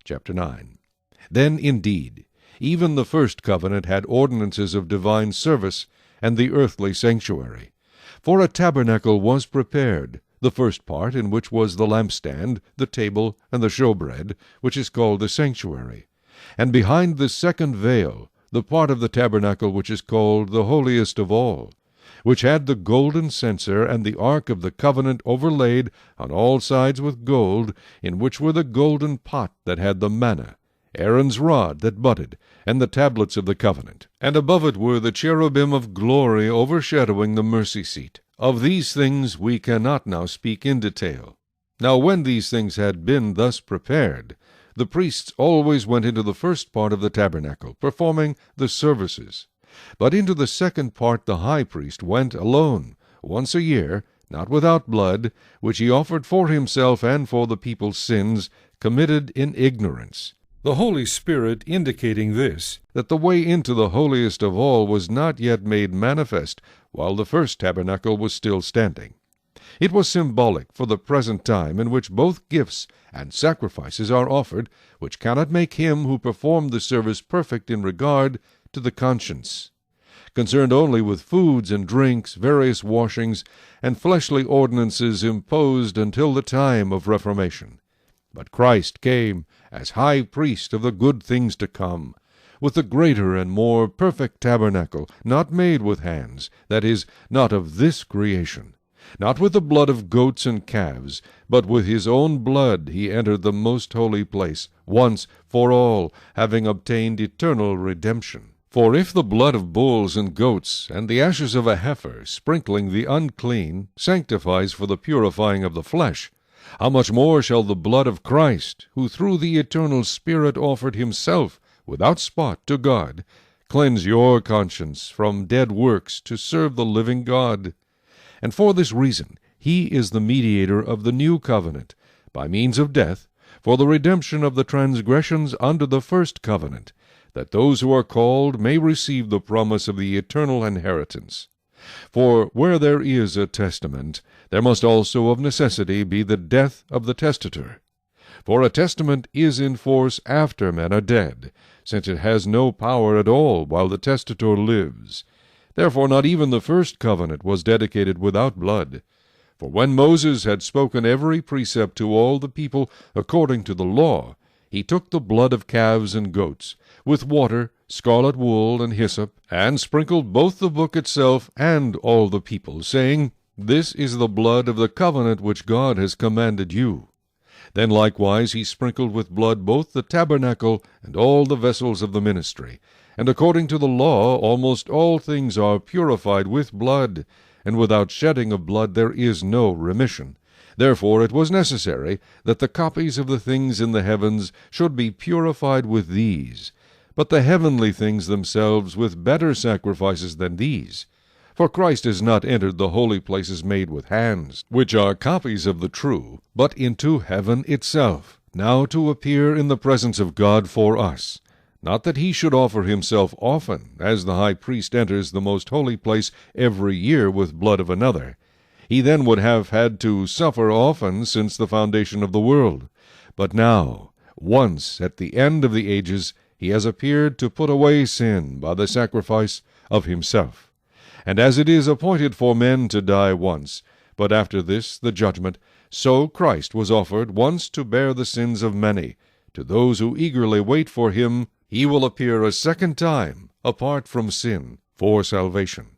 Chapter 9. Then indeed, even the first covenant had ordinances of divine service and the earthly sanctuary. For a tabernacle was prepared, the first part, in which was the lampstand, the table, and the showbread, which is called the sanctuary. And behind the second veil, the part of the tabernacle which is called the holiest of all, which had the golden censer and the ark of the covenant overlaid on all sides with gold, in which were the golden pot that had the manna, Aaron's rod that budded, and the tablets of the covenant. And above it were the cherubim of glory overshadowing the mercy seat. Of these things we cannot now speak in detail. Now when these things had been thus prepared, the priests always went into the first part of the tabernacle, performing the services. But into the second part the high priest went alone, once a year, not without blood, which he offered for himself and for the people's sins, committed in ignorance. The Holy Spirit indicating this, that the way into the holiest of all was not yet made manifest, while the first tabernacle was still standing. It was symbolic for the present time in which both gifts and sacrifices are offered, which cannot make him who performed the service perfect in regard to the conscience. Concerned only with foods and drinks, various washings, and fleshly ordinances imposed until the time of Reformation. But Christ came as high priest of the good things to come, with the greater and more perfect tabernacle, not made with hands, that is, not of this creation. Not with the blood of goats and calves, but with his own blood he entered the most holy place, once for all, having obtained eternal redemption. For if the blood of bulls and goats, and the ashes of a heifer, sprinkling the unclean, sanctifies for the purifying of the flesh, how much more shall the blood of Christ, who through the eternal Spirit offered himself without spot to God, cleanse your conscience from dead works to serve the living God? And for this reason he is the mediator of the new covenant, by means of death, for the redemption of the transgressions under the first covenant, that those who are called may receive the promise of the eternal inheritance. For where there is a testament, there must also of necessity be the death of the testator. For a testament is in force after men are dead, since it has no power at all while the testator lives. Therefore not even the first covenant was dedicated without blood. For when Moses had spoken every precept to all the people according to the law, he took the blood of calves and goats, with water, scarlet wool, and hyssop, and sprinkled both the book itself and all the people, saying, This is the blood of the covenant which God has commanded you. Then likewise he sprinkled with blood both the tabernacle and all the vessels of the ministry. And according to the law almost all things are purified with blood, and without shedding of blood there is no remission. Therefore it was necessary that the copies of the things in the heavens should be purified with these, but the heavenly things themselves with better sacrifices than these. For Christ has not entered the holy places made with hands, which are copies of the true, but into heaven itself, now to appear in the presence of God for us. Not that he should offer himself often, as the high priest enters the most holy place every year with blood of another. He then would have had to suffer often since the foundation of the world. But now, once at the end of the ages, he has appeared to put away sin by the sacrifice of himself. And as it is appointed for men to die once, but after this the judgment, so Christ was offered once to bear the sins of many. To those who eagerly wait for him, he will appear a second time, apart from sin, for salvation.